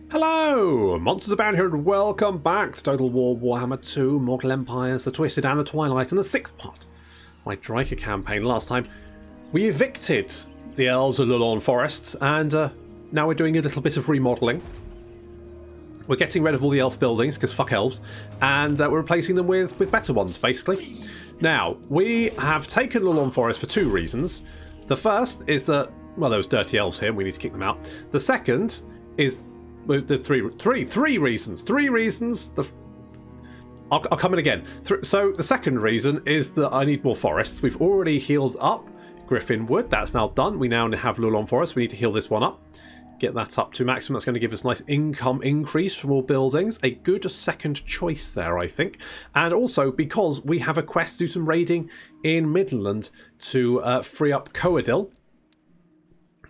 Hello! Monsters Abound here and welcome back to Total War Warhammer 2, Mortal Empires, the Twisted and the Twilight, and the 6th part of my Drycha campaign. Last time we evicted the elves of Lulorn Forests, and now we're doing a little bit of remodelling. We're getting rid of all the elf buildings, because fuck elves, and we're replacing them with better ones, basically. Now, we have taken Lulorn Forest for two reasons. The first is that, well, there was dirty elves here and we need to kick them out. The second is... the three reasons. I'll come in again. So the second reason is that I need more forests. We've already healed up Griffin Wood. That's now done. We now have Lulorn Forest. We need to heal this one up. Get that up to maximum. That's going to give us a nice income increase from all buildings. A good second choice there, I think. And also because we have a quest to do some raiding in Midland to free up Coadil.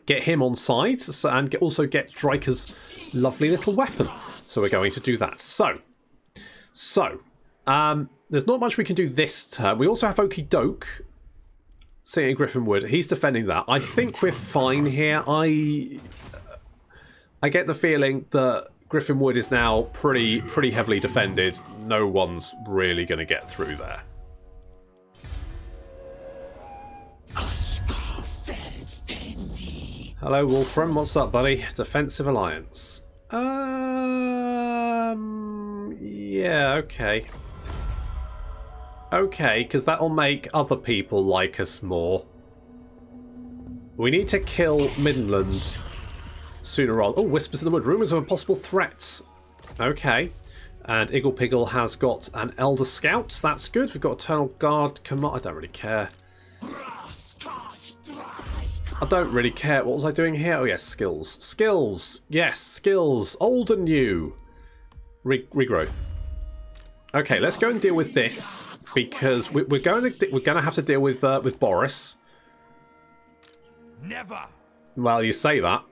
Get him on side and also get Drycha's lovely little weapon. So we're going to do that. So, there's not much we can do this turn. We also have Okie Doke sitting in Griffin Wood. He's defending that. I think we're fine here. I get the feeling that Griffin Wood is now pretty heavily defended. No one's really going to get through there. Hello, Wolfram. What's up, buddy? Defensive Alliance. Yeah, okay. Okay, because that'll make other people like us more. We need to kill Midland sooner on. Oh, Whispers in the Wood. Rumours of a possible threat. Okay. And Iggle Piggle has got an Elder Scout. That's good. We've got Eternal Guard command. I don't really care. I don't really care. What was I doing here? Oh, yes, skills. Skills. Yes, skills. Old and new. Regrowth. Okay, let's go and deal with this because we're going to have to deal with Boris. Never. Well, you say that.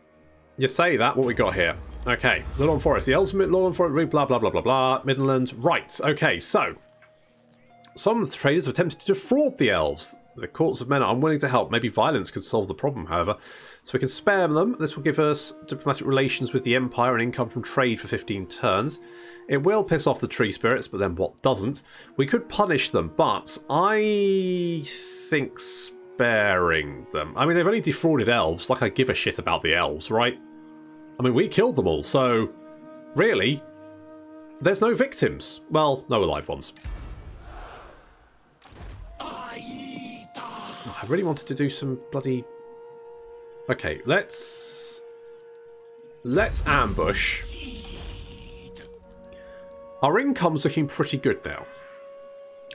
You say that. What we got here? Okay, Lulorn Forest. The ultimate Lulorn Forest. Blah blah blah blah blah. Midland. Right. Okay. So some of the traders have attempted to defraud the elves. The courts of men are unwilling to help. Maybe violence could solve the problem, however. So we can spare them. This will give us diplomatic relations with the Empire and income from trade for 15 turns. It will piss off the tree spirits, but then what doesn't? We could punish them, but I think sparing them. I mean, they've only defrauded elves. Like I give a shit about the elves, right? I mean, we killed them all, so really, there's no victims. Well, no alive ones. I really wanted to do some bloody... Okay, let's ambush. Our income's looking pretty good now,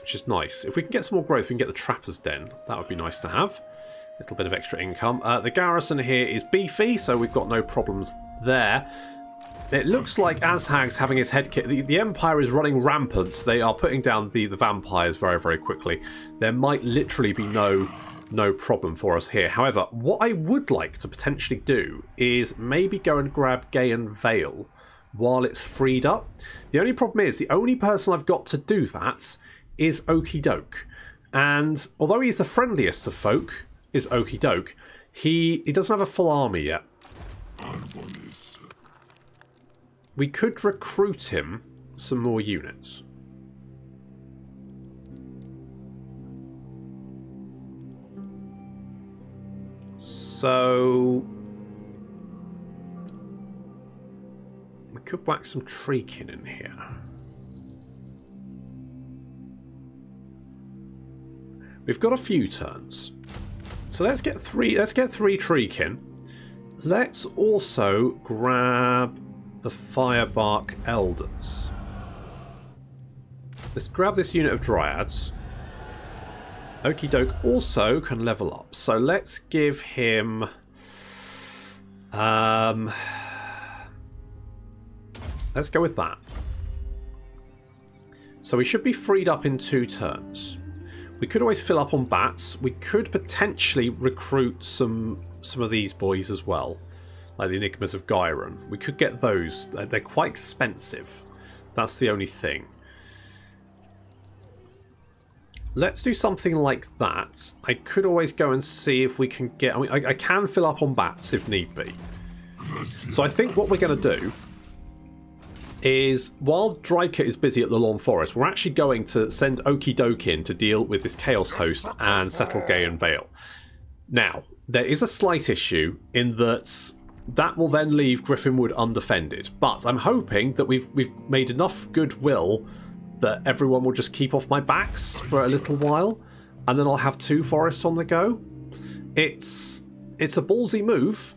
which is nice. If we can get some more growth, we can get the Trapper's Den. That would be nice to have. A little bit of extra income. The garrison here is beefy, so we've got no problems there. It looks like Azhag's having his head kicked. The Empire is running rampant. They are putting down the vampires very, very quickly. There might literally be no problem for us here. However, what I would like to potentially do is maybe go and grab Gayan Vale while it's freed up. The only problem is the only person I've got to do that is Okie Doke. And although he's the friendliest of folk, is Okie Doke, he doesn't have a full army yet. We could recruit him some more units. So we could whack some treekin in here. We've got a few turns. So let's get three treekin. Let's also grab the Firebark Elders. Let's grab this unit of Dryads. Okie Doke also can level up. So let's give him... let's go with that. So we should be freed up in 2 turns. We could always fill up on bats. We could potentially recruit some of these boys as well. Like the Enigmas of Gyron. We could get those. They're quite expensive. That's the only thing. Let's do something like that. I could always go and see if we can get... I can fill up on bats if need be. So I think what we're going to do is while Drycha is busy at the Lawn Forest, we're actually going to send Okie Doke in to deal with this Chaos Host and settle Gaean Vale. Now, there is a slight issue in that will then leave Griffinwood undefended, but I'm hoping that we've made enough goodwill that everyone will just keep off my backs for a little while, and then I'll have 2 forests on the go. It's a ballsy move.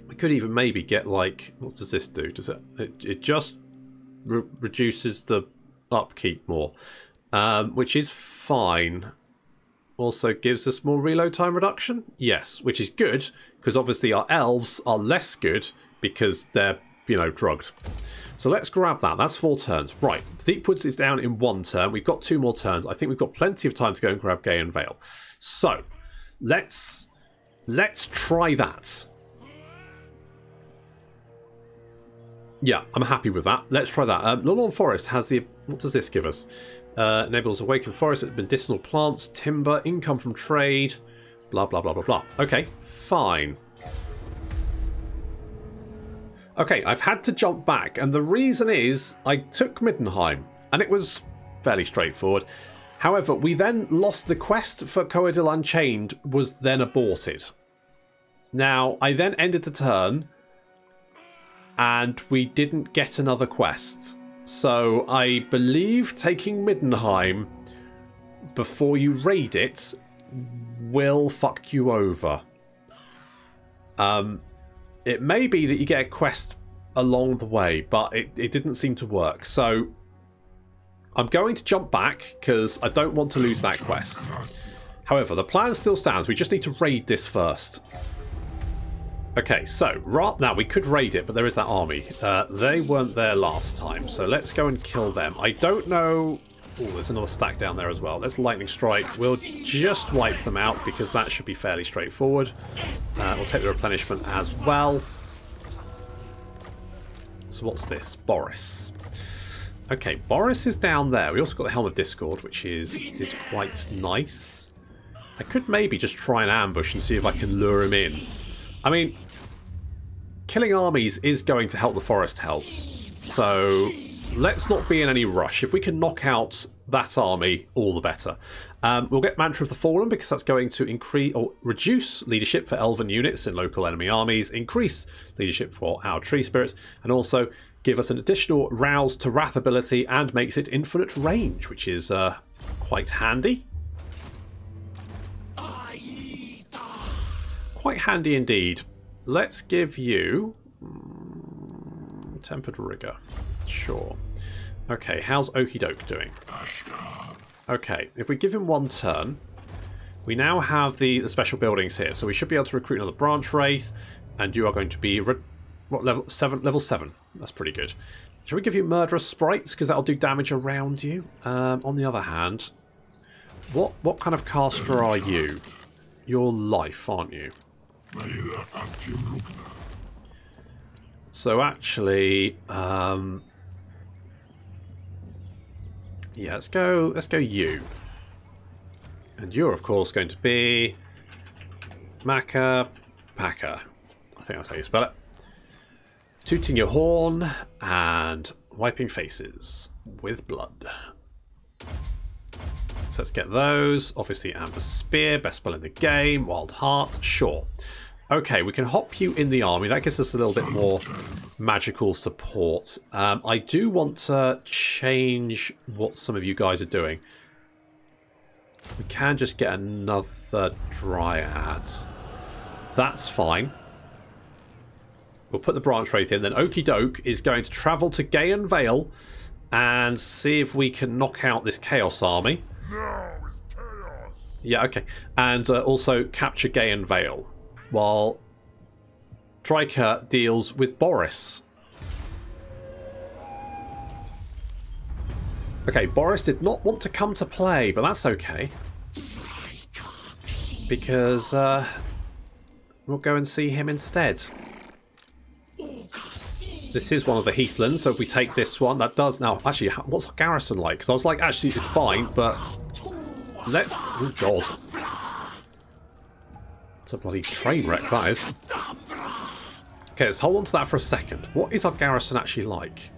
We could even maybe get, like, what does this do? Does it just reduces the upkeep more, which is fine. Also gives us more reload time reduction. Yes, which is good because obviously our elves are less good because they're, you know, drugged. So let's grab that. That's 4 turns. Right, the Deepwoods is down in 1 turn. We've got 2 more turns. I think we've got plenty of time to go and grab Gaean Vale. So let's try that. Yeah, I'm happy with that. Let's try that. Lawn Forest has the... What does this give us? Enables awakened forest, medicinal plants, timber, income from trade, blah, blah, blah, blah, blah. Okay, fine. Okay, I've had to jump back, and the reason is I took Middenheim, and it was fairly straightforward. However, we then lost the quest for Coadil Unchained, was then aborted. Now, I then ended the turn, and we didn't get another quest. So I believe taking Middenheim before you raid it will fuck you over. It may be that you get a quest along the way, but it didn't seem to work. So I'm going to jump back because I don't want to lose that quest. However, the plan still stands. We just need to raid this first. Okay, so now we could raid it, but there is that army. They weren't there last time, so let's go and kill them. I don't know... Oh, there's another stack down there as well. Let's lightning strike. We'll just wipe them out because that should be fairly straightforward. We'll take the replenishment as well. So what's this? Boris. Okay, Boris is down there. We also got the Helm of Discord, which is quite nice. I could maybe just try and ambush and see if I can lure him in. I mean, killing armies is going to help the forest help, so let's not be in any rush. If we can knock out that army, all the better. We'll get Mantra of the Fallen because that's going to increase or reduce leadership for elven units in local enemy armies, increase leadership for our tree spirits, and also give us an additional rouse to wrath ability and makes it infinite range, which is quite handy. Quite handy indeed. Let's give you tempered rigor. Sure. Okay, how's Okie Doke doing? Okay, if we give him 1 turn, we now have the special buildings here, so we should be able to recruit another branch wraith, and you are going to be what level 7? Level 7. That's pretty good. Shall we give you murderous sprites because that'll do damage around you? On the other hand, what kind of caster are you? You're life, aren't you? So actually, yeah, let's go you. And you're of course going to be Macca Packer. I think that's how you spell it. Tooting your horn and wiping faces with blood. So let's get those. Obviously Amber Spear, best spell in the game. Wild Heart, sure. Okay, we can hop you in the army. That gives us a little bit more magical support. I do want to change what some of you guys are doing. We can just get another Dryad. That's fine. We'll put the branch wraith in. Then Okie Doke is going to travel to Gaean Vale and see if we can knock out this Chaos army. Now is chaos. Yeah, okay. And also capture Gaean Vale while Drycha deals with Boris. Okay, Boris did not want to come to play, but that's okay. Because we'll go and see him instead. This is one of the heathlands, so if we take this one, that does... Now, actually, what's our garrison like? Because I was like, actually, it's fine, but... Oh, God. It's a bloody train wreck, that is. Okay, let's hold on to that for a second. What is our garrison actually like?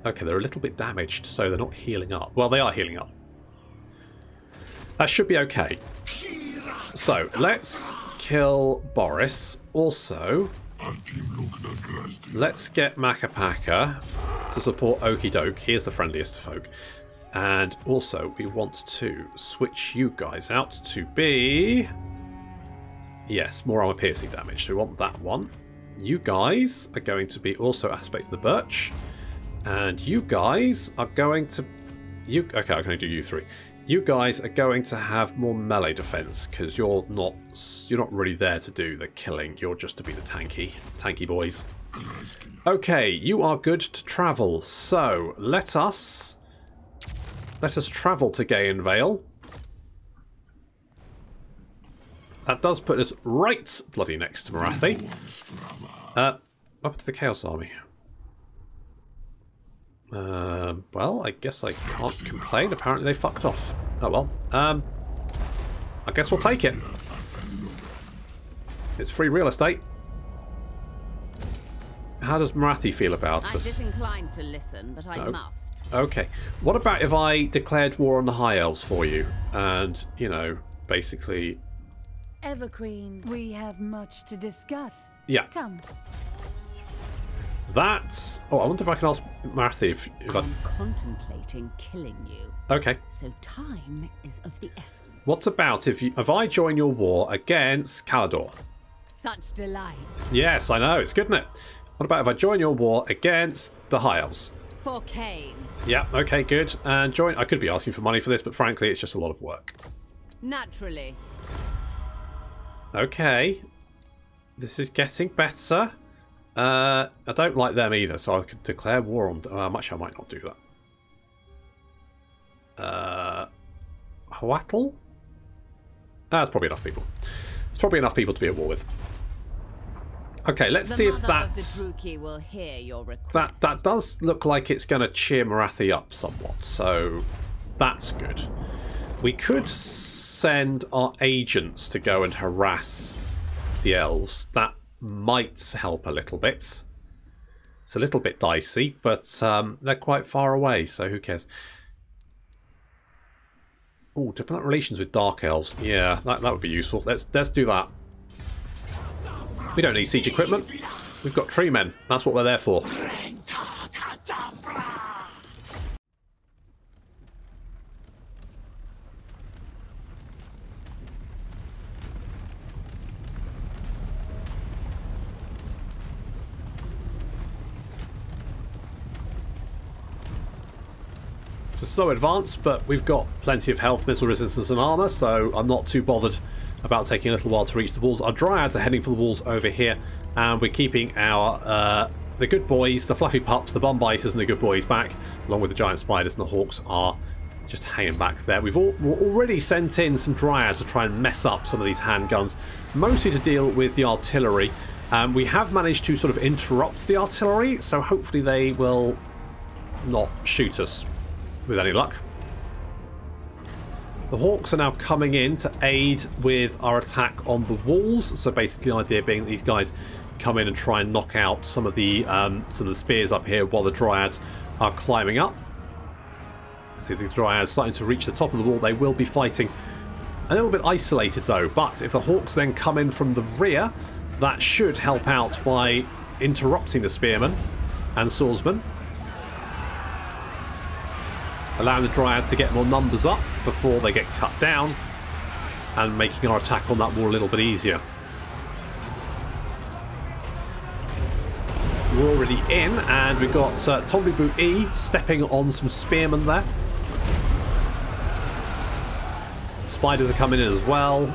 Okay, they're a little bit damaged, so they're not healing up. Well, they are healing up. That should be okay. So, let's kill Boris. Also, let's get Makapaka to support Okie Doke. He is the friendliest folk. And also, we want to switch you guys out to be... Yes, more armor piercing damage. So we want that one. You guys are going to be also aspect of the birch. And you guys are going to... Okay, I'm going to do you three. You guys are going to have more melee defense because you're not really there to do the killing. You're just to be the tanky boys. Okay, you are good to travel. So let us travel to Gayan Vale. That does put us right bloody next to Mroathi. Up to the Chaos Army. Well, I guess I can't complain. Apparently they fucked off. Oh well. I guess we'll take it. It's free real estate. How does Mroathi feel about us? I'm disinclined to listen, but I must. Okay. What about if I declared war on the High Elves for you? And, you know, basically... Everqueen, we have much to discuss. Yeah. Come. That's... Oh, I wonder if I can ask Mroathi if I'm contemplating killing you. Okay. So time is of the essence. What about if I join your war against Calador? Such delight. Yes, I know. It's good, isn't it? What about if I join your war against the High Elves? For Cain. Yeah, okay, good. And join... I could be asking for money for this, but frankly, it's just a lot of work. Naturally. Okay. This is getting better. I don't like them either, so I could declare war on... actually, I might not do that. Hwatl? That's probably enough people. It's probably enough people to be at war with. Okay, let's see if that's... Will hear your request. That does look like it's going to cheer Mroathi up somewhat, so that's good. We could send our agents to go and harass the elves. That might help a little bit. It's a little bit dicey, but they're quite far away, so who cares? Oh, diplomatic relations with Dark Elves. Yeah, that would be useful. Let's do that. We don't need siege equipment. We've got tree men. That's what they're there for. It's a slow advance, but we've got plenty of health, missile resistance and armour, so I'm not too bothered about taking a little while to reach the walls. Our Dryads are heading for the walls over here, and we're keeping our the good boys, the fluffy pups, the bum biters and the good boys back, along with the giant spiders and the hawks are just hanging back there. We've already sent in some Dryads to try and mess up some of these handguns, mostly to deal with the artillery. We have managed to sort of interrupt the artillery, so hopefully they will not shoot us with any luck. The Hawks are now coming in to aid with our attack on the walls. So basically the idea being that these guys come in and try and knock out some of the spears up here while the Dryads are climbing up. See the Dryads starting to reach the top of the wall. They will be fighting a little bit isolated though, but if the Hawks then come in from the rear, that should help out by interrupting the spearmen and swordsmen, allowing the Dryads to get more numbers up before they get cut down, and making our attack on that wall a little bit easier. We're already in, and we've got Tomblibu E stepping on some spearmen there. Spiders are coming in as well.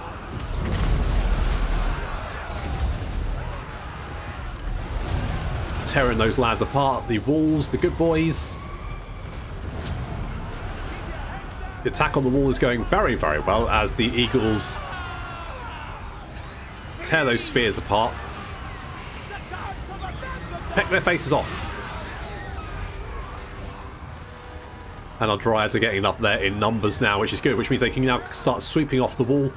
Tearing those lads apart. The walls, the good boys. The attack on the wall is going very, very well as the eagles tear those spears apart. Peck their faces off. And our Dryads are getting up there in numbers now, which is good, which means they can now start sweeping off the wall.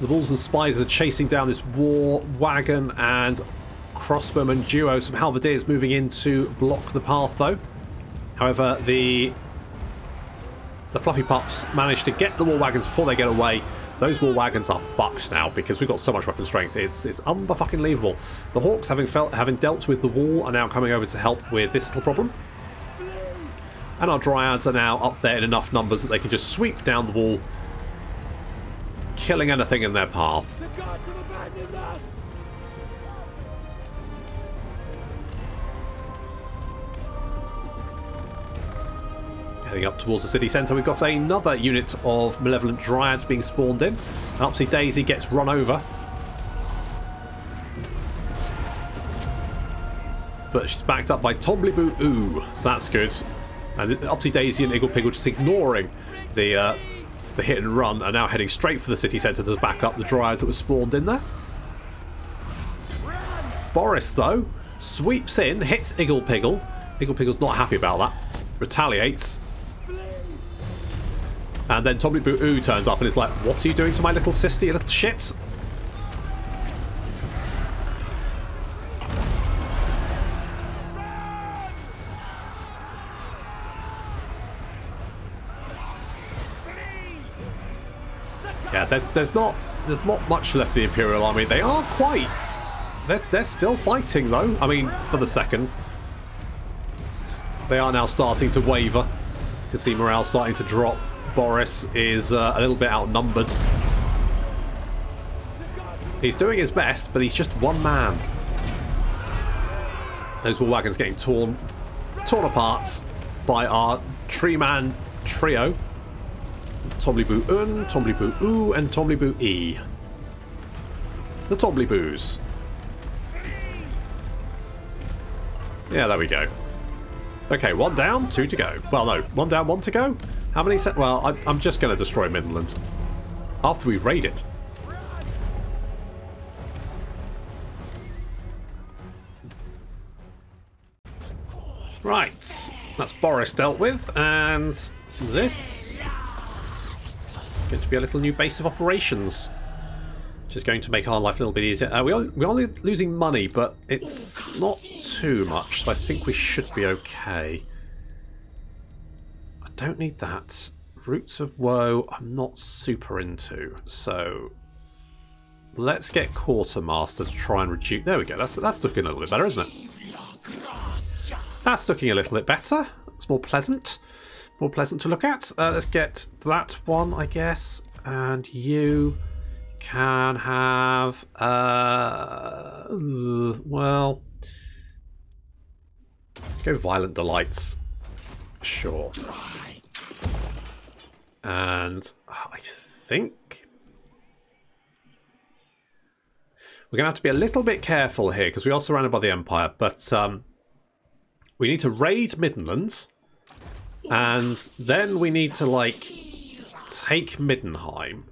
The Wolves and Spiders are chasing down this war wagon and crossbowman duo. Some halberdiers moving in to block the path, though. However, the fluffy pups managed to get the war wagons before they get away. Those war wagons are fucked now because we've got so much weapon strength. It's unfucking-believable. The Hawks, having dealt with the wall, are now coming over to help with this little problem. And our Dryads are now up there in enough numbers that they can just sweep down the wall, killing anything in their path. The gods have abandoned us! Heading up towards the city centre, we've got another unit of malevolent Dryads being spawned in. Upsy Daisy gets run over. But she's backed up by Tombliboo Ooh, so that's good. And Upsy Daisy and Iggle Piggle just ignoring the hit and run are now heading straight for the city centre to back up the Dryads that were spawned in there. Boris, though, sweeps in, hits Iggle Piggle. Iggle Piggle's not happy about that. Retaliates. And then Tombliboo Ooh turns up and is like, what are you doing to my little sister, you little shit? Yeah, there's not much left of the Imperial Army. They are quite... They're still fighting, though. I mean, for the second. They are now starting to waver. You can see morale starting to drop. Boris is a little bit outnumbered. He's doing his best, but he's just one man. Those war wagons getting torn apart by our tree-man trio. Tombliboo Un, Tombliboo Oo, and Tombliboo E. The Tombliboos. Yeah, there we go. Okay, 1 down, 2 to go. Well, no, 1 down, 1 to go? How many set? Well, I'm just going to destroy Midland. After we raid it. Right, that's Boris dealt with, and this... going to be a little new base of operations, which is going to make our life a little bit easier. We are losing money, but it's not too much, so I think we should be okay. I don't need that. Roots of Woe I'm not super into, so let's get Quartermaster to try and reduce... There we go, that's looking a little bit better, isn't it? That's looking a little bit better. It's more pleasant. More pleasant to look at. Let's get that one, I guess. And you can have... well... let's go Violent Delights. Sure. And I think... we're going to have to be a little bit careful here, because we are surrounded by the Empire. But we need to raid Midlands. And then we need to, like, take Middenheim.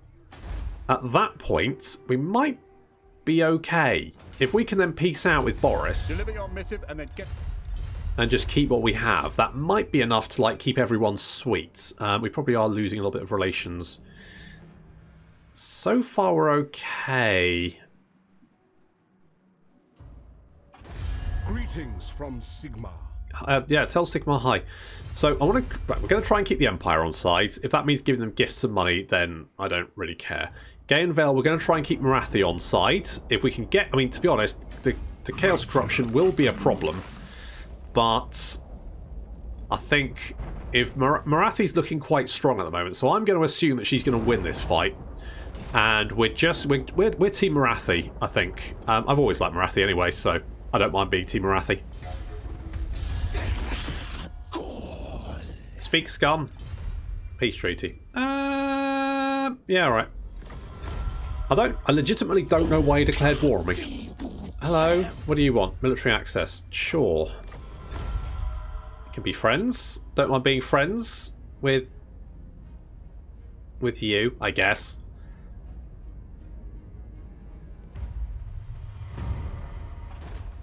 At that point, we might be okay. If we can then peace out with Boris Deliver your missive and then get... and just keep what we have, that might be enough to, like, keep everyone sweet. We probably are losing a little bit of relations. So far, we're okay. Greetings from Sigma. Yeah, tell Sigma hi. So I want to. Right, we're going to try and keep the Empire on side. If that means giving them gifts and money, then I don't really care. Gainvale, we're going to try and keep Mroathi on side. If we can get, I mean, to be honest, the Chaos Corruption will be a problem, but I think if Mroathi's looking quite strong at the moment, so I'm going to assume that she's going to win this fight, and we're Team Mroathi. I think I've always liked Mroathi anyway, so I don't mind being Team Mroathi. Speak, scum. Peace treaty. Yeah, alright. I legitimately don't know why you declared war on me. Hello, what do you want? Military access. Sure. You can be friends. Don't mind being friends with you, I guess.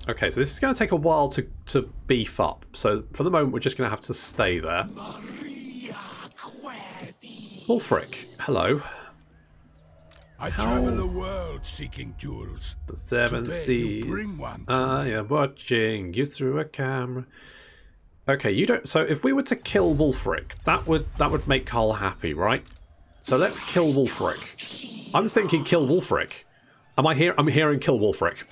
Okay, so this is going to take a while to beef up. So for the moment, we're just going to have to stay there. Ulfric, hello. I travel the world seeking jewels. The seven Today seas. you bring one to I am watching you through a camera. Okay, you don't. So if we were to kill Wulfric, that would make Carl happy, right? So let's kill Wulfric. I'm thinking kill Wulfric. Am I here? I'm hearing kill Wulfric.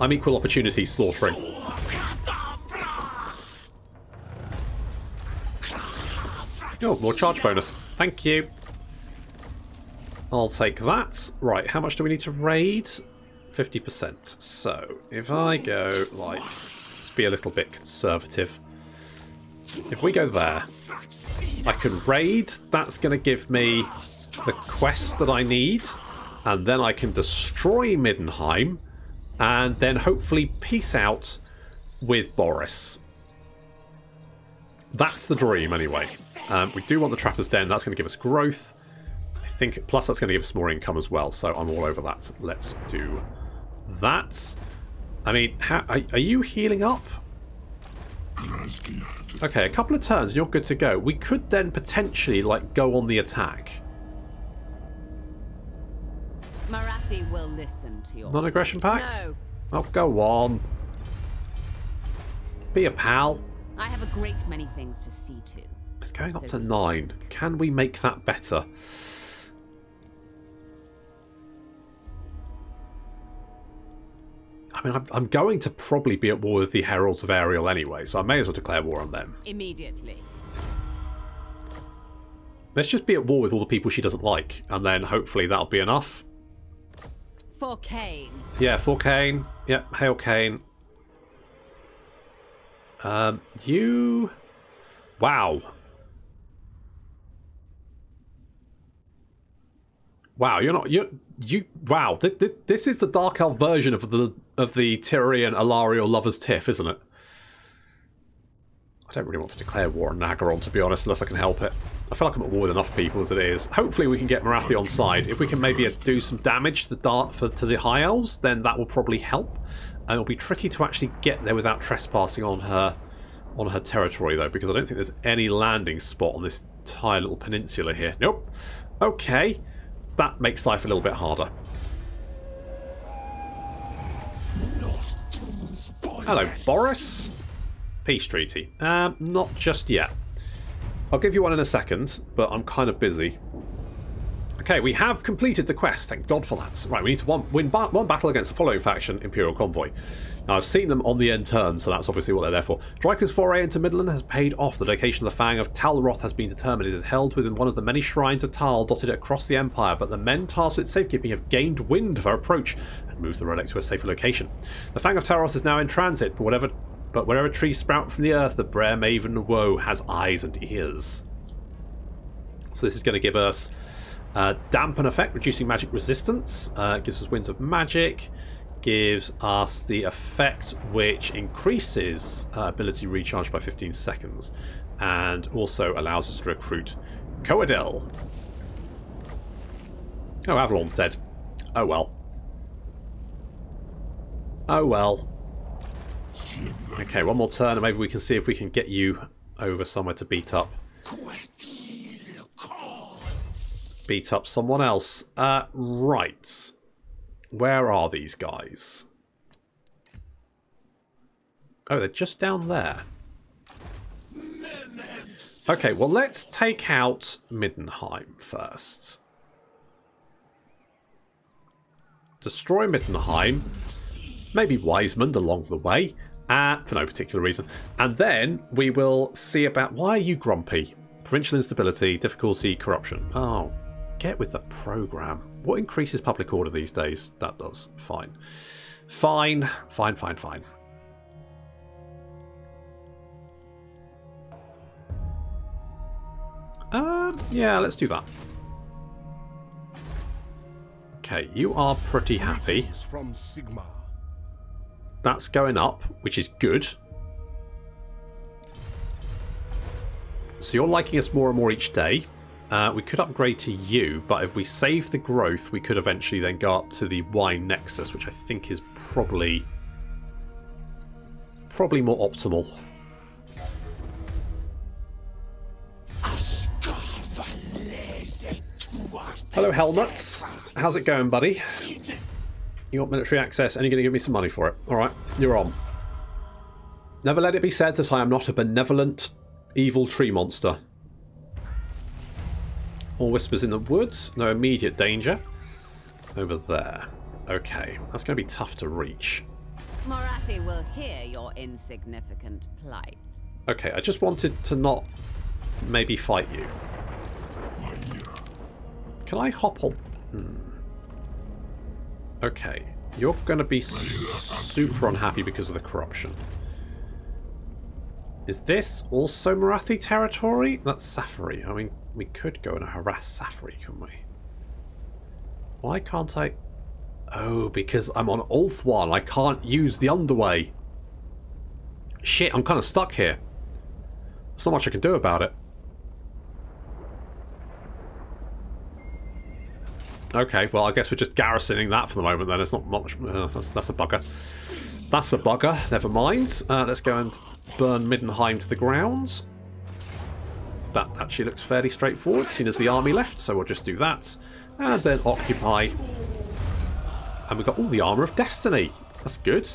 I'm equal opportunity slaughtering. Oh, more charge bonus. Thank you. I'll take that. Right, how much do we need to raid? 50%. So, if I go, like, let's be a little bit conservative. If we go there, I can raid. That's going to give me the quest that I need. And then I can destroy Middenheim. And then hopefully peace out with Boris. That's the dream, anyway. We do want the Trapper's Den. That's going to give us growth. I think, plus that's going to give us more income as well. So I'm all over that. Let's do that. I mean, are you healing up? Okay, a couple of turns and you're good to go. We could then potentially, like, go on the attack. Mroathi will listen to your Non-aggression pact? No. Oh, go on. Be a pal. I have a great many things to see to. It's going up to 9. Can we make that better? I mean, I'm going to probably be at war with the Heralds of Ariel anyway, so I may as well declare war on them. Immediately. Let's just be at war with all the people she doesn't like, and then hopefully that'll be enough. For Cain. Yeah, for Cain. Yeah, hail Cain. You... Wow. Wow, you're not... Wow, this is the Dark Elf version of the Tyrion Alariel Lovers Tiff, isn't it? I don't really want to declare war on Nagaron, to be honest, unless I can help it. I feel like I'm at war with enough people as it is. Hopefully we can get Mroathi on side. If we can maybe do some damage to the High Elves, then that will probably help. And it'll be tricky to actually get there without trespassing on her territory, though, because I don't think there's any landing spot on this entire little peninsula here. Nope. Okay. That makes life a little bit harder. Hello, Boris. Peace treaty. Not just yet. I'll give you one in a second, but I'm kind of busy. Okay, we have completed the quest. Thank God for that. Right, we need to win one battle against the following faction, Imperial Convoy. Now, I've seen them on the end turn, so that's obviously what they're there for. Drycha's foray into Midland has paid off. The location of the Fang of Talroth has been determined. It is held within one of the many shrines of Tal dotted across the Empire, but the men tasked with safekeeping have gained wind of our approach and moved the relic to a safer location. The Fang of Talroth is now in transit, but wherever trees sprout from the earth, the Brer Maven of Woe has eyes and ears. So this is going to give us dampen effect, reducing magic resistance. Gives us winds of magic. Gives us the effect which increases ability recharge by 15 seconds. And also allows us to recruit Coadel. Oh, Avalon's dead. Oh well. Oh well. Okay, one more turn and maybe we can see if we can get you over somewhere to beat up. Beat up someone else. Right. Where are these guys? Oh, they're just down there. Okay, well, let's take out Middenheim first. Destroy Middenheim. Maybe Wisemund along the way. For no particular reason. And then we will see about... Why are you grumpy? Provincial instability, difficulty, corruption. Oh, get with the program. What increases public order these days? That does. Fine. Fine. Fine, fine, fine. Yeah, let's do that. Okay, you are pretty happy. From Sigma. That's going up, which is good. So you're liking us more and more each day. We could upgrade to you, but if we save the growth, we could eventually then go up to the Y Nexus, which I think is probably more optimal. Hello, Helmuts. How's it going, buddy? You want military access and you're going to give me some money for it. Alright, you're on. Never let it be said that I am not a benevolent, evil tree monster. All whispers in the woods. No immediate danger. Over there. Okay, that's going to be tough to reach. Mroathi will hear your insignificant plight. Okay, I just wanted to not maybe fight you. Can I hop on? Okay, you're going to be super unhappy because of the corruption. Is this also Mroathi territory? That's Safari. I mean, we could go and harass Safari, couldn't we? Why can't I? Oh, because I'm on Ulth1. I can't use the underway. Shit, I'm kind of stuck here. There's not much I can do about it. Okay, well, I guess we're just garrisoning that for the moment then. It's not much. That's a bugger. That's a bugger. Never mind. Let's go and burn Middenheim to the ground. That actually looks fairly straightforward, seeing as the army left, so we'll just do that. And then occupy. And we've got all the Armour of Destiny. That's good.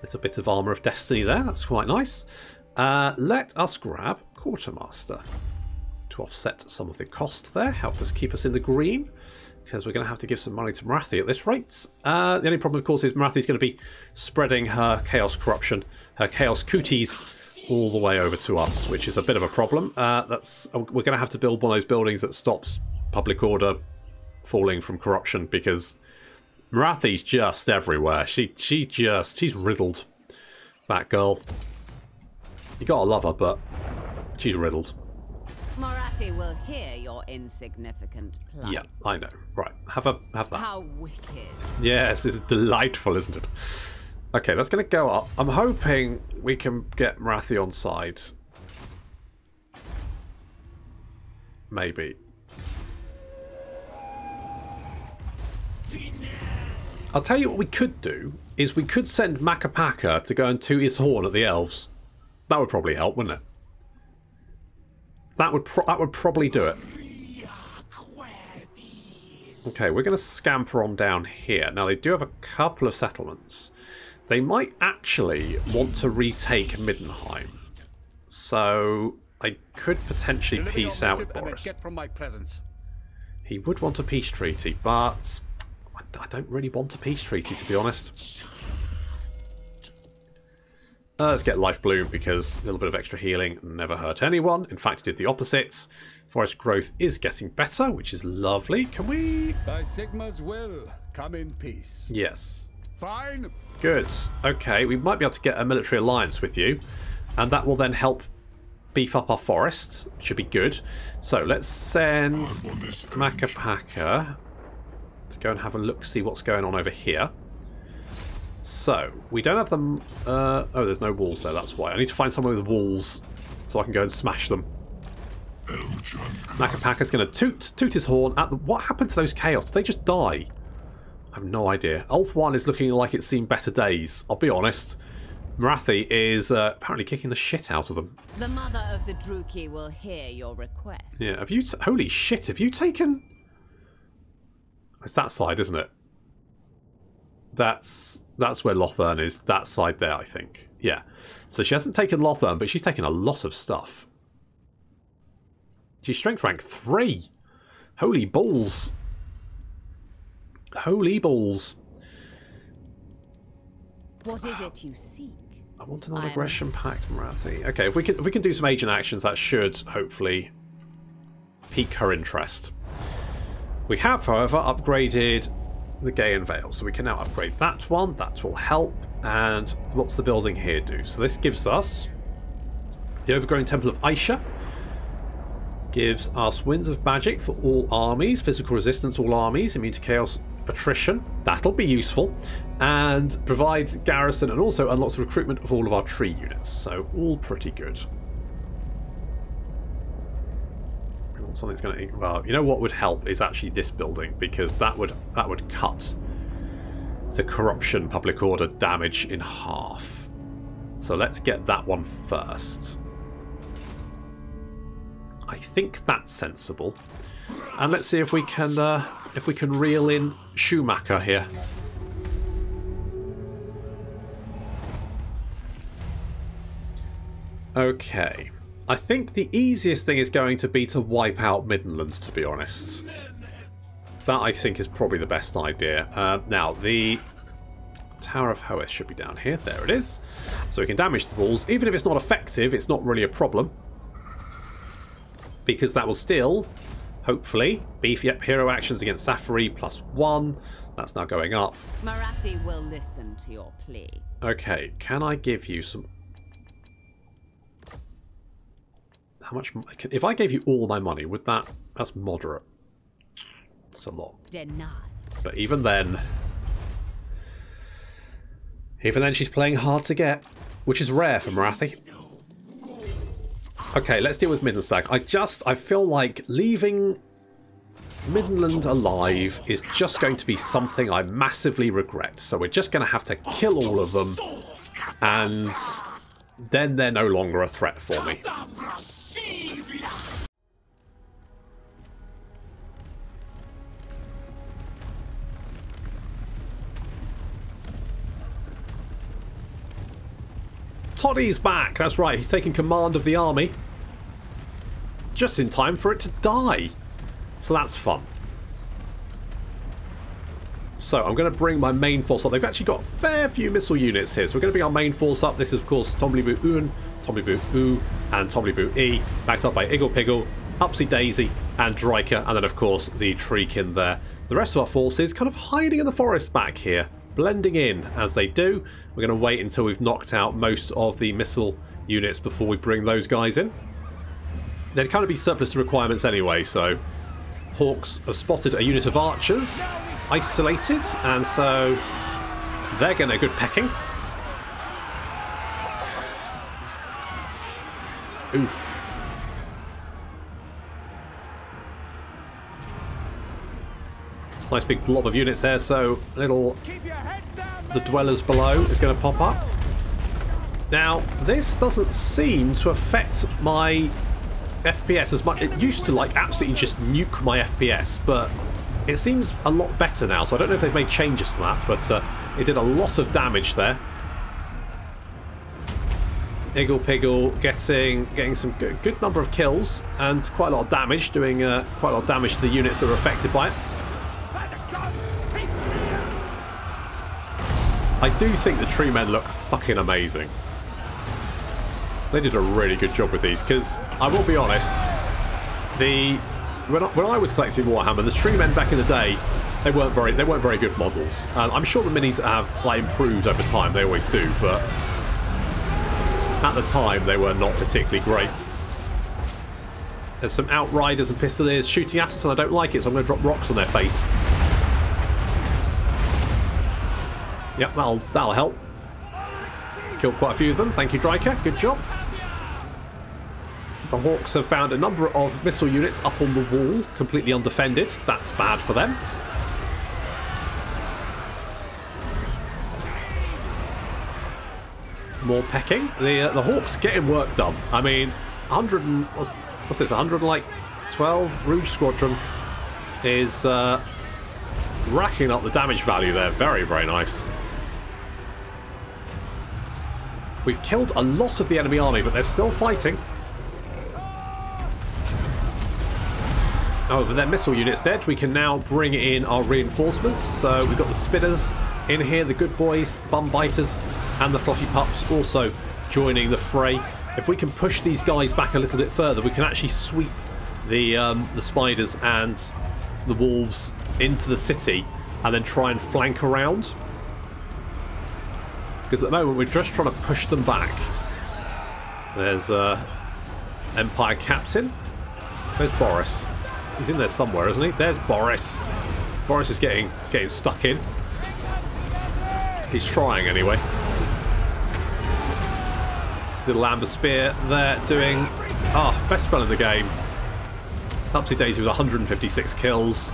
Little bit of Armour of Destiny there. That's quite nice. Let us grab Quartermaster to offset some of the cost there. Help us keep us in the green, because we're going to have to give some money to Mroathi at this rate. The only problem, of course, is Mroathi's going to be spreading her Chaos Corruption, her Chaos Cooties, all the way over to us, which is a bit of a problem. We're going to have to build one of those buildings that stops public order falling from corruption, because Mroathi's just everywhere. She's riddled. That girl. You gotta love her, but she's riddled. Mroathi will hear your insignificant plight. Yeah, I know. Right, have that. How wicked. Yes, this is delightful, isn't it? Okay, that's going to go up. I'm hoping we can get Mroathi on side. Maybe. I'll tell you what we could do, is we could send Makapaka to go and toot his horn at the elves. That would probably help, wouldn't it? That would probably do it. Okay, we're going to scamper on down here. Now, they do have a couple of settlements. They might actually want to retake Middenheim. So, I could potentially peace out with Boris. He would want a peace treaty, but I don't really want a peace treaty, to be honest. Let's get Life Bloom, because a little bit of extra healing never hurt anyone. In fact, it did the opposite. Forest growth is getting better, which is lovely. Can we... By Sigma's will, come in peace. Yes. Fine. Good. Okay, we might be able to get a military alliance with you, and that will then help beef up our forests. Should be good. So let's send Makapaka to go and have a look, see what's going on over here. So, we don't have them... oh, there's no walls there, that's why. I need to find somewhere with walls so I can go and smash them. Makapaka's going to toot his horn at the... What happened to those chaos? Did they just die? I have no idea. Ulth1 is looking like it's seen better days. I'll be honest. Mroathi is apparently kicking the shit out of them. The mother of the Drycha will hear your request. Yeah, have you... Holy shit, have you taken... It's that side, isn't it? That's where Lothern is. That side there, I think. Yeah. So she hasn't taken Lothern, but she's taken a lot of stuff. She's strength rank 3. Holy balls. Holy balls. What is it you seek? I want a non-aggression pact, Mroathi. Okay, if we can do some agent actions, that should hopefully pique her interest. We have, however, upgraded the Gaian Veil, so we can now upgrade that one. That will help. And what's the building here do? So this gives us the Overgrown Temple of Aisha. Gives us Winds of Magic for all armies, physical resistance all armies, immune to chaos attrition. That'll be useful. And provides garrison and also unlocks the recruitment of all of our tree units. So all pretty good. Something's going to... Well, you know what would help is actually this building, because that would cut the corruption public order damage in half. So let's get that one first. I think that's sensible. And let's see if we can reel in Schumacher here. Okay. I think the easiest thing is going to be to wipe out Midlands, to be honest. That, I think, is probably the best idea. Now, the Tower of Hoeth should be down here. There it is. So we can damage the walls. Even if it's not effective, it's not really a problem. Because that will still, hopefully, beef up hero actions against Safari +1. That's now going up. Mroathi will listen to your plea. Okay, can I give you some... How much... If I gave you all my money, would that... That's moderate. That's a lot. Denied. But even then... Even then, she's playing hard to get, which is rare for Mroathi. Okay, let's deal with Middenstag. I feel like leaving Midland alive is just going to be something I massively regret. So we're just going to have to kill all of them, and then they're no longer a threat for me. Toddy's back, that's right, he's taking command of the army. Just in time for it to die. So that's fun. So I'm going to bring my main force up. They've actually got a fair few missile units here. So we're going to bring our main force up. This is, of course, Tomblibu Un, Tomblibu U, and Tomblibu E. Backed up by Iggle Piggle, Upsy Daisy, and Drycha. And then, of course, the Treekin there. The rest of our forces kind of hiding in the forest back here. Blending in as they do. We're going to wait until we've knocked out most of the missile units before we bring those guys in. They'd kind of be surplus to requirements anyway, so Hawks have spotted a unit of archers, isolated, and so they're getting a good pecking. Oof. It's a nice big blob of units there, so little... The dwellers below is going to pop up. Now, this doesn't seem to affect my FPS as much. It used to, like, absolutely just nuke my FPS, but it seems a lot better now, so I don't know if they've made changes to that, but it did a lot of damage there. Iggle Piggle getting some good number of kills and quite a lot of damage, doing quite a lot of damage to the units that were affected by it. I do think the tree men look fucking amazing. They did a really good job with these, because I will be honest, when I was collecting Warhammer, the tree men back in the day, they weren't very good models. I'm sure the minis have like improved over time, they always do, but at the time they were not particularly great. There's some outriders and pistoliers shooting at us, and I don't like it, so I'm going to drop rocks on their face. Yep, that'll help. Killed quite a few of them. Thank you, Drycha. Good job. The Hawks have found a number of missile units up on the wall, completely undefended. That's bad for them. More pecking. The Hawks getting work done. I mean, 100 and... What's this? 112 Rouge Squadron is racking up the damage value there. Very, very nice. We've killed a lot of the enemy army, but they're still fighting. Oh, with their missile units dead, we can now bring in our reinforcements. So we've got the Spitters in here, the Good Boys, Bum Biters, and the Fluffy Pups also joining the fray. If we can push these guys back a little bit further, we can actually sweep the Spiders and the Wolves into the city and then try and flank around. Because at the moment we're just trying to push them back. There's Empire Captain. Where's Boris? He's in there somewhere, isn't he? There's Boris. Boris is getting stuck in. He's trying anyway. Little Amber Spear there doing best spell in the game. Upsy Daisy with 156 kills.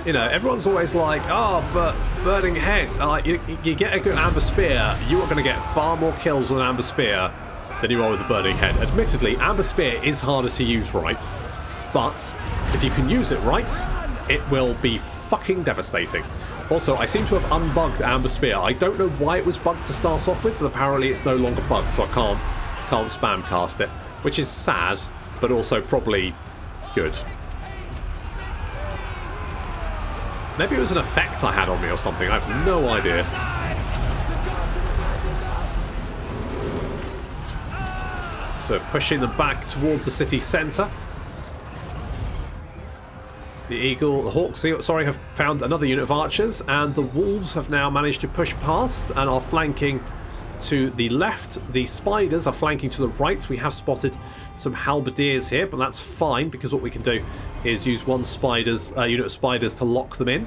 You know, everyone's always like, oh, but Burning Head, you get a good Amber Spear, you are going to get far more kills with an Amber Spear than you are with the Burning Head. Admittedly, Amber Spear is harder to use right, but if you can use it right, it will be fucking devastating. Also, I seem to have unbugged Amber Spear. I don't know why it was bugged to start off with, but apparently it's no longer bugged, so I can't spam cast it, which is sad, but also probably good. Maybe it was an effect I had on me or something. I have no idea. So pushing them back towards the city centre. The Eagle, the Hawks, sorry, have found another unit of archers, and the Wolves have now managed to push past and are flanking to the left. The Spiders are flanking to the right. We have spotted some halberdiers here, but that's fine because what we can do is use one unit of spiders to lock them in.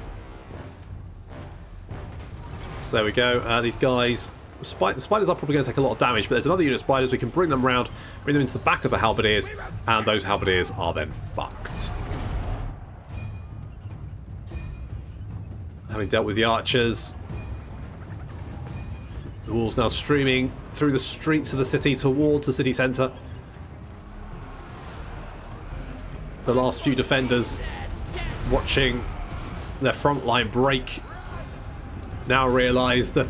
So there we go. These guys, the spiders are probably going to take a lot of damage, but there's another unit of spiders. We can bring them round, bring them into the back of the halberdiers, and those halberdiers are then fucked. Having dealt with the archers, the Wolves now streaming through the streets of the city towards the city centre. The last few defenders watching their front line break now realise that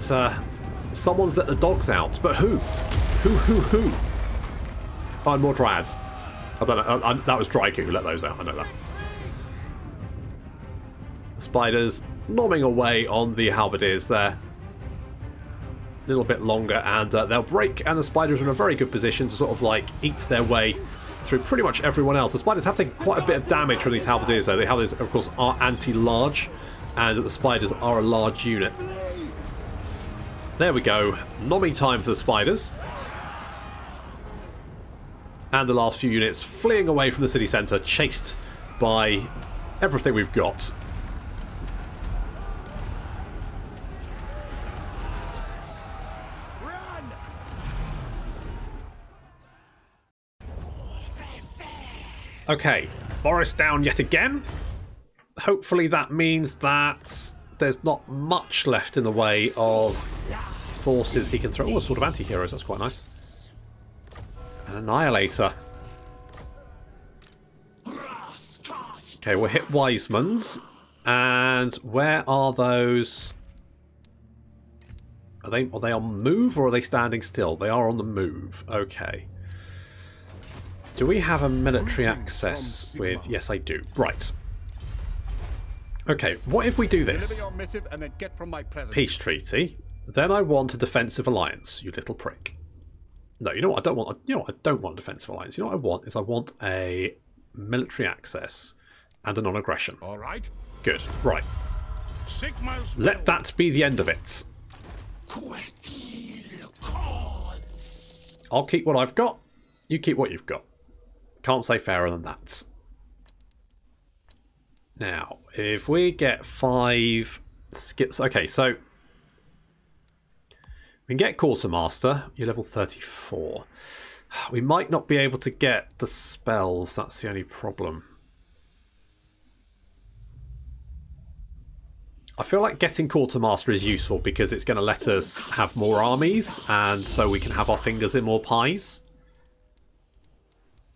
someone's let the dogs out. But who? Who? Find more Dryads. I don't know. That was Drycha who let those out. I know that. Spiders nomming away on the halberdiers there. A little bit longer, and they'll break, and the spiders are in a very good position to sort of like eat their way through pretty much everyone else. The spiders have taken quite a bit of damage from these halberdiers though. The halberdiers, of course, are anti-large, and the spiders are a large unit. There we go. Nomming time for the spiders. And the last few units fleeing away from the city centre, chased by everything we've got. Okay, Boris down yet again. Hopefully that means that there's not much left in the way of forces he can throw. Oh, a sort of anti-heroes, that's quite nice. An Annihilator. Okay, we'll hit Wiseman's. And where are those? Are they on the move or are they standing still? They are on the move. Okay. Do we have a military access with... Yes, I do. Right. Okay, what if we do this? Peace treaty. Then I want a defensive alliance, you little prick. No, you know what I don't want? You know what I don't want a defensive alliance. You know what I want is I want a military access and a non-aggression. All right. Good. Right. Let that be the end of it. I'll keep what I've got. You keep what you've got. Can't say fairer than that. Now, if we get 5 skips... Okay, so... We can get Quartermaster. You're level 34. We might not be able to get the spells. That's the only problem. I feel like getting Quartermaster is useful because it's going to let us have more armies, and so we can have our fingers in more pies.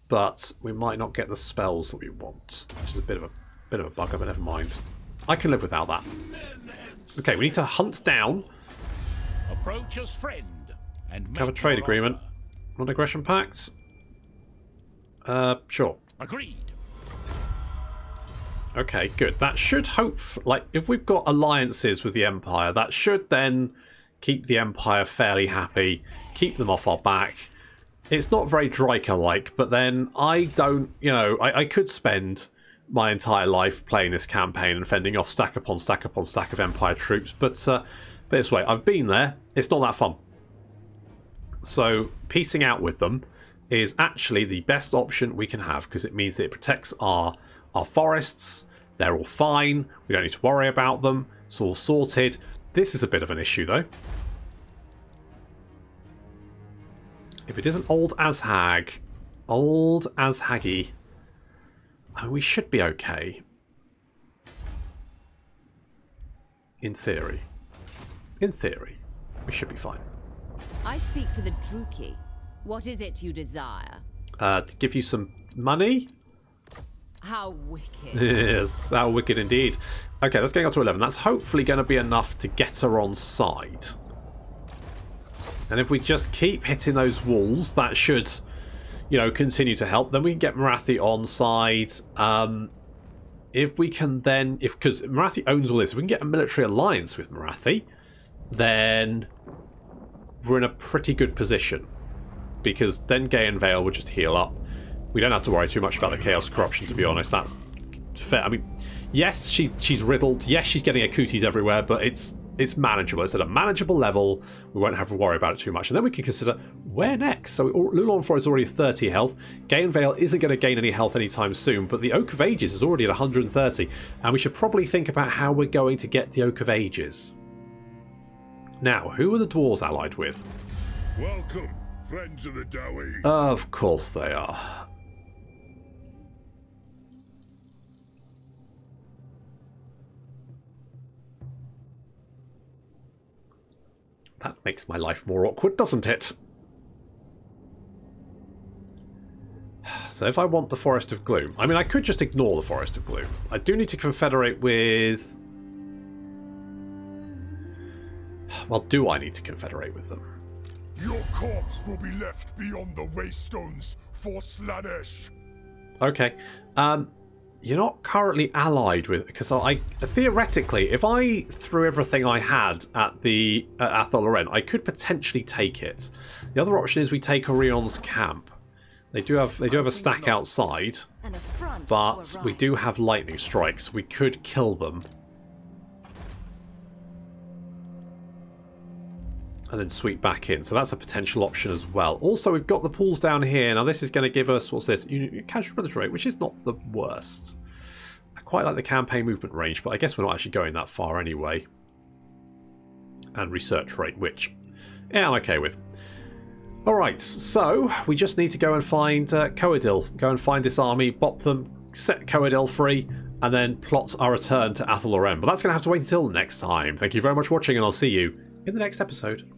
But we might not get the spells that we want, which is a bit of a bugger, but never mind. I can live without that. Okay, we need to hunt down. Approach as friend and have a trade agreement. Non-aggression pact. Sure. Agreed. Okay, good. That should like if we've got alliances with the Empire, that should then keep the Empire fairly happy, keep them off our back. It's not very Drycha-like, but then I don't, I could spend my entire life playing this campaign and fending off stack upon stack upon stack of Empire troops, but this way, I've been there, it's not that fun. So, piecing out with them is actually the best option we can have, because it means that it protects our forests, they're all fine, we don't need to worry about them, it's all sorted. This is a bit of an issue, though. If it isn't old Azhag, we should be okay. In theory. In theory, we should be fine. I speak for the Druki. What is it you desire? To give you some money? How wicked. Yes, how wicked indeed. Okay, that's going up to 11. That's hopefully going to be enough to get her on side. And if we just keep hitting those walls, that should, you know, continue to help. Then we can get Mroathi on side. If we can then, because Mroathi owns all this, if we can get a military alliance with Mroathi, then we're in a pretty good position. Because then Gay and Vale will just heal up. We don't have to worry too much about the Chaos Corruption, to be honest. That's fair. I mean, yes, she's riddled. Yes, she's getting her cooties everywhere, but it's manageable. It's at a manageable level. We won't have to worry about it too much. And then we can consider where next. So Lulon 4 is already 30 health. Gay and Vale isn't going to gain any health anytime soon, but the Oak of Ages is already at 130. And we should probably think about how we're going to get the Oak of Ages. Now, who are the dwarves allied with? Welcome, friends of the Dowie. Of course they are. That makes my life more awkward, doesn't it? So if I want the Forest of Gloom... I mean, I could just ignore the Forest of Gloom. I do need to confederate with... Well, do I need to confederate with them? Your corpse will be left beyond the Waystones for Slanesh. Okay. You're not currently allied with... Because I theoretically, if I threw everything I had at the Athol Loren, I could potentially take it. The other option is we take Orion's camp. They do have a stack outside, but we do have lightning strikes. We could kill them. And then sweep back in. So that's a potential option as well. Also, we've got the pools down here. Now, this is going to give us, what's this? Casual penetrate rate, which is not the worst. I quite like the campaign movement range, but I guess we're not actually going that far anyway. And research rate, which, yeah, I'm okay with. Alright, so we just need to go and find Coadil. Go and find this army, bop them, set Coadil free, and then plot our return to Athol Loren. But that's going to have to wait until next time. Thank you very much for watching, and I'll see you in the next episode.